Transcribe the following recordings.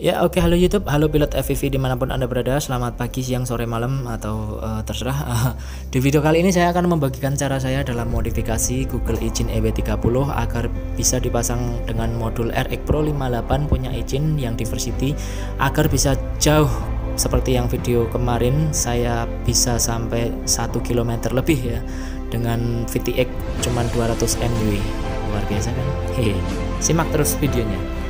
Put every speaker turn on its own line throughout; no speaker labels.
Ya oke, halo YouTube, halo pilot FPV dimanapun Anda berada. Selamat pagi, siang, sore, malam, atau terserah. Di video kali ini saya akan membagikan cara saya dalam modifikasi Google Engine EW30 agar bisa dipasang dengan modul RX Pro 58 punya engine yang diversity, agar bisa jauh seperti yang video kemarin. Saya bisa sampai 1 km lebih ya, dengan VTX cuman 200 mW. Luar biasa kan? Hehe. Simak terus videonya.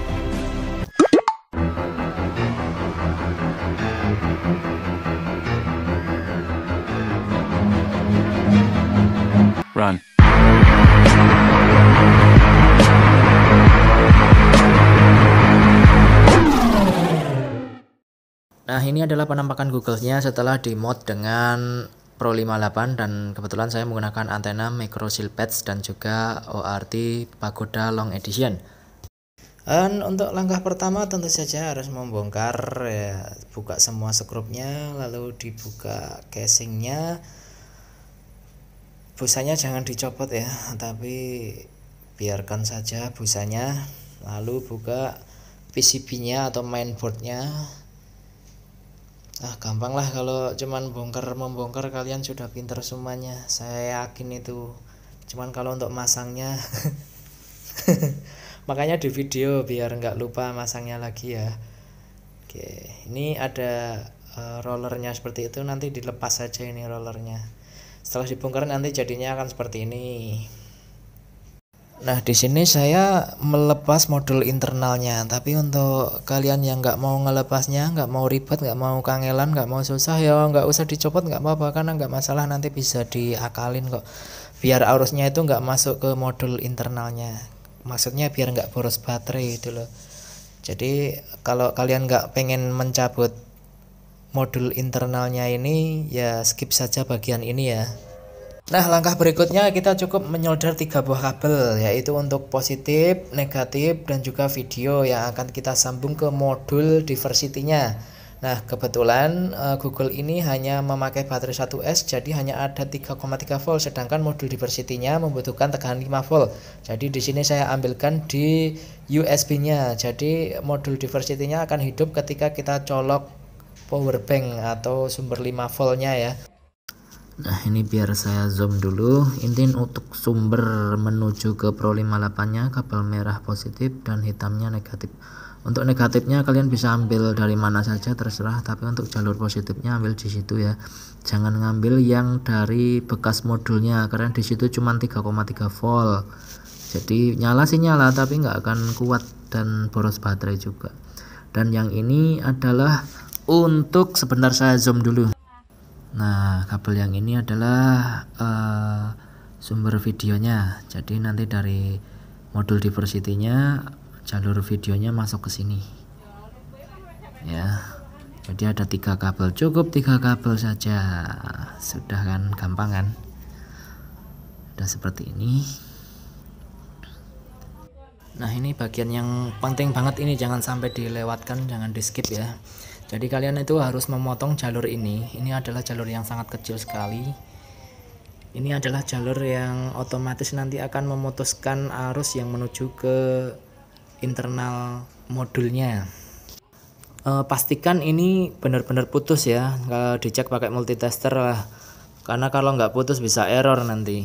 Run.
Nah, ini adalah penampakan Google-nya setelah dimod dengan Pro 58, dan kebetulan saya menggunakan antena Micro Shield Patch dan juga ORT Pagoda Long Edition. Dan untuk langkah pertama tentu saja harus membongkar ya, buka semua skrupnya, lalu dibuka casingnya. Busanya jangan dicopot ya, tapi biarkan saja busanya. Lalu buka PCB-nya atau mainboard-nya. Gampang lah kalau cuman membongkar kalian sudah pinter semuanya. Saya yakin itu. Cuman kalau untuk masangnya makanya di video biar nggak lupa masangnya lagi ya. Oke, ini ada rollernya seperti itu, nanti dilepas saja ini rollernya. Setelah dibongkar nanti jadinya akan seperti ini. Nah, di sini saya melepas modul internalnya, tapi untuk kalian yang nggak mau ngelepasnya, nggak mau ribet, nggak mau kangelan, nggak mau susah, ya nggak usah dicopot, nggak apa-apa, karena nggak masalah, nanti bisa diakalin kok. Biar arusnya itu nggak masuk ke modul internalnya. Maksudnya biar nggak boros baterai itu loh. Jadi kalau kalian nggak pengen mencabut modul internalnya ini, ya skip saja bagian ini ya. Nah, langkah berikutnya kita cukup menyolder 3 buah kabel, yaitu untuk positif, negatif, dan juga video yang akan kita sambung ke modul diversity-nya. Nah, kebetulan Google ini hanya memakai baterai 1S, jadi hanya ada 3,3 volt, sedangkan modul diversity-nya membutuhkan tegangan 5 volt. Jadi di sini saya ambilkan di USB-nya. Jadi modul diversity-nya akan hidup ketika kita colok power bank atau sumber 5 voltnya ya. Nah, ini biar saya zoom dulu. Ini untuk sumber menuju ke Pro 58-nya kabel merah positif dan hitamnya negatif. Untuk negatifnya kalian bisa ambil dari mana saja terserah, tapi untuk jalur positifnya ambil di situ ya. Jangan ngambil yang dari bekas modulnya, karena di situ cuma 3,3 volt. Jadi nyala sih nyala, tapi nggak akan kuat dan boros baterai juga. Dan yang ini adalah untuk, sebentar saya zoom dulu. Nah, kabel yang ini adalah sumber videonya. Jadi nanti dari modul diversity-nya jalur videonya masuk ke sini. Ya. Jadi ada 3 kabel, cukup 3 kabel saja. Sudah kan, gampang kan? Udah seperti ini. Nah, ini bagian yang penting banget ini, jangan sampai dilewatkan, jangan di skip ya. Jadi kalian itu harus memotong jalur ini. Ini adalah jalur yang sangat kecil sekali. Ini adalah jalur yang otomatis nanti akan memutuskan arus yang menuju ke internal modulnya. Pastikan ini benar-benar putus ya. Kalau dicek pakai multitester lah. Karena kalau nggak putus bisa error nanti.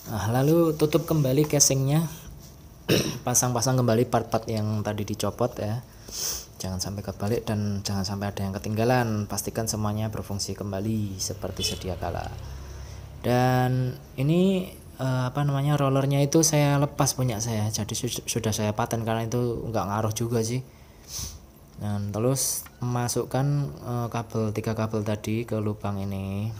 Nah, lalu tutup kembali casingnya. Pasang-pasang kembali part-part yang tadi dicopot ya. Jangan sampai kebalik dan jangan sampai ada yang ketinggalan. Pastikan semuanya berfungsi kembali seperti sedia kala. Dan ini rollernya itu saya lepas punya saya, jadi sudah saya paten karena itu nggak ngaruh juga sih. Dan terus masukkan kabel 3 kabel tadi ke lubang ini,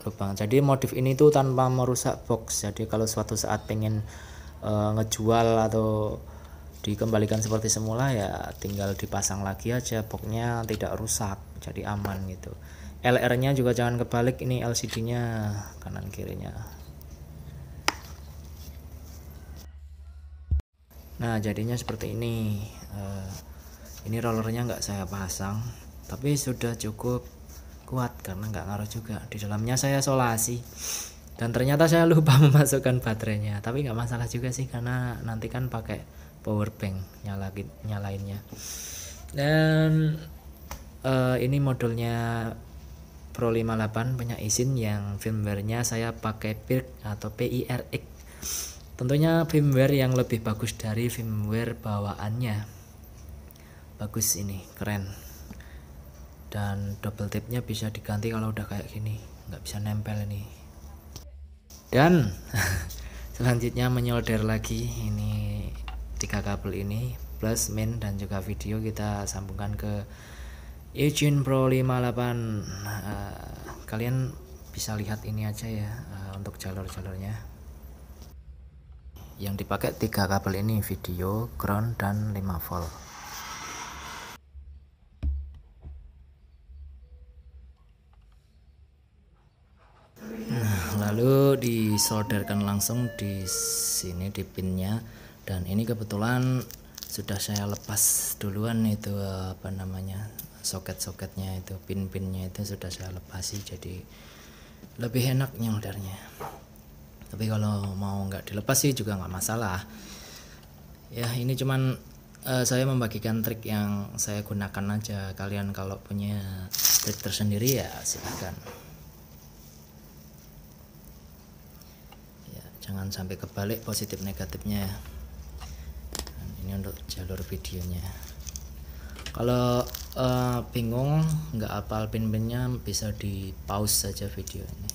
lubang. Jadi modif ini tuh tanpa merusak box. Jadi kalau suatu saat pengen ngejual atau dikembalikan seperti semula, ya tinggal dipasang lagi aja, boxnya tidak rusak, jadi aman gitu. LR nya juga jangan kebalik, ini LCD nya kanan kirinya. Nah, jadinya seperti ini. Ini rollernya nggak saya pasang, tapi sudah cukup kuat karena nggak ngaruh juga. Di dalamnya saya solasi, dan ternyata saya lupa memasukkan baterainya, tapi nggak masalah juga sih, karena nanti kan pakai power bank nyalainnya. Dan ini modulnya Pro 58 punya izin yang firmware-nya saya pakai PIRX atau PIRX. Tentunya firmware yang lebih bagus dari firmware bawaannya. Bagus ini, keren. Dan double tipnya bisa diganti kalau udah kayak gini, nggak bisa nempel ini. Dan selanjutnya menyolder lagi, ini 3 kabel ini plus main dan juga video kita sambungkan ke Eugene Pro 58. Kalian bisa lihat ini aja ya, untuk jalur-jalurnya yang dipakai 3 kabel ini, video, ground, dan 5 volt. Lalu disolderkan langsung di sini di pinnya, dan ini kebetulan sudah saya lepas duluan itu soket-soketnya, itu pin-pinnya itu sudah saya lepasi, jadi lebih enak nyoldernya. Tapi kalau mau nggak dilepas sih juga nggak masalah ya. Ini cuman saya membagikan trik yang saya gunakan aja. Kalian kalau punya trik tersendiri ya silahkan ya, jangan sampai kebalik positif negatifnya ya. Dan ini untuk jalur videonya. Kalau bingung nggak hafal pin-pinnya, bisa di pause saja video ini.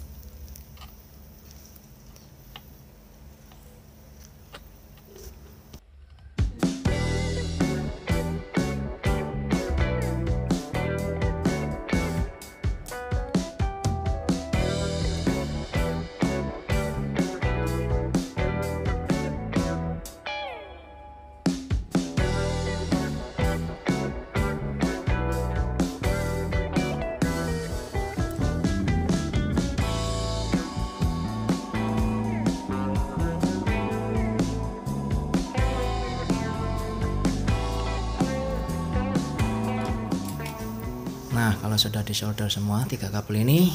Nah, kalau sudah disolder semua 3 kabel ini,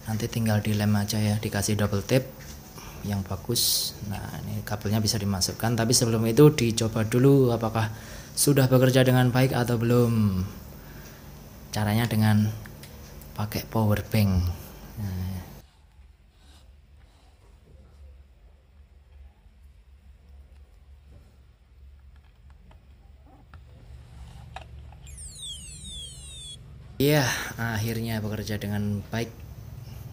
nanti tinggal dilem aja ya, dikasih double tape yang bagus. Nah, ini kabelnya bisa dimasukkan, tapi sebelum itu dicoba dulu apakah sudah bekerja dengan baik atau belum. Caranya dengan pakai power bank. Nah, iya, akhirnya bekerja dengan baik,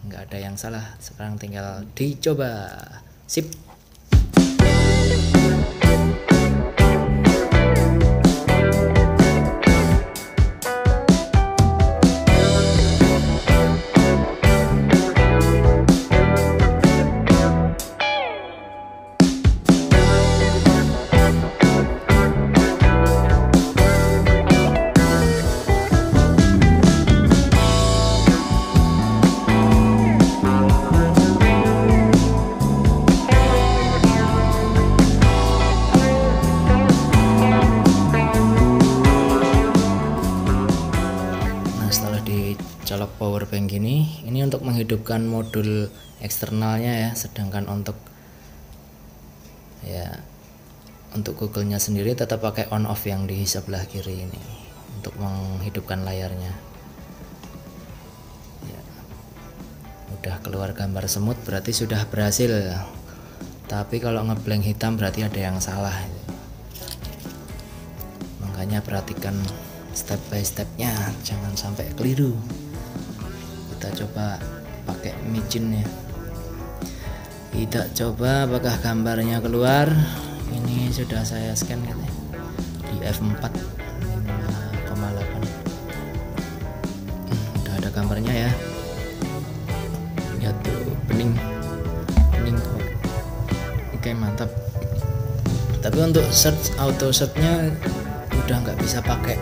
nggak ada yang salah. Sekarang tinggal dicoba. Sip. Colok power bank ini untuk menghidupkan modul eksternalnya ya, sedangkan untuk Google-nya sendiri tetap pakai on off yang di sebelah kiri ini untuk menghidupkan layarnya ya. Udah keluar gambar semut berarti sudah berhasil, tapi kalau ngeblank hitam berarti ada yang salah, makanya perhatikan step by stepnya, jangan sampai keliru. Kita coba pakai micin ya, kita coba apakah gambarnya keluar. Ini sudah saya scan katanya di f4 5,8. Udah ada gambarnya ya, lihat tuh, bening kok. Oke, mantap. Tapi untuk search, auto searchnya udah nggak bisa pakai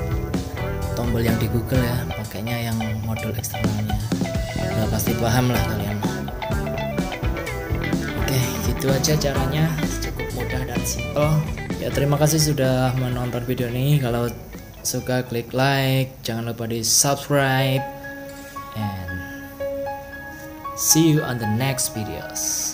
tombol yang di Google ya, pakainya yang modul eksternalnya. Udah pasti paham lah kalian. Oke, gitu aja caranya, cukup mudah dan simple ya. Terima kasih sudah menonton video ini. Kalau suka klik like, jangan lupa di subscribe, and see you on the next videos.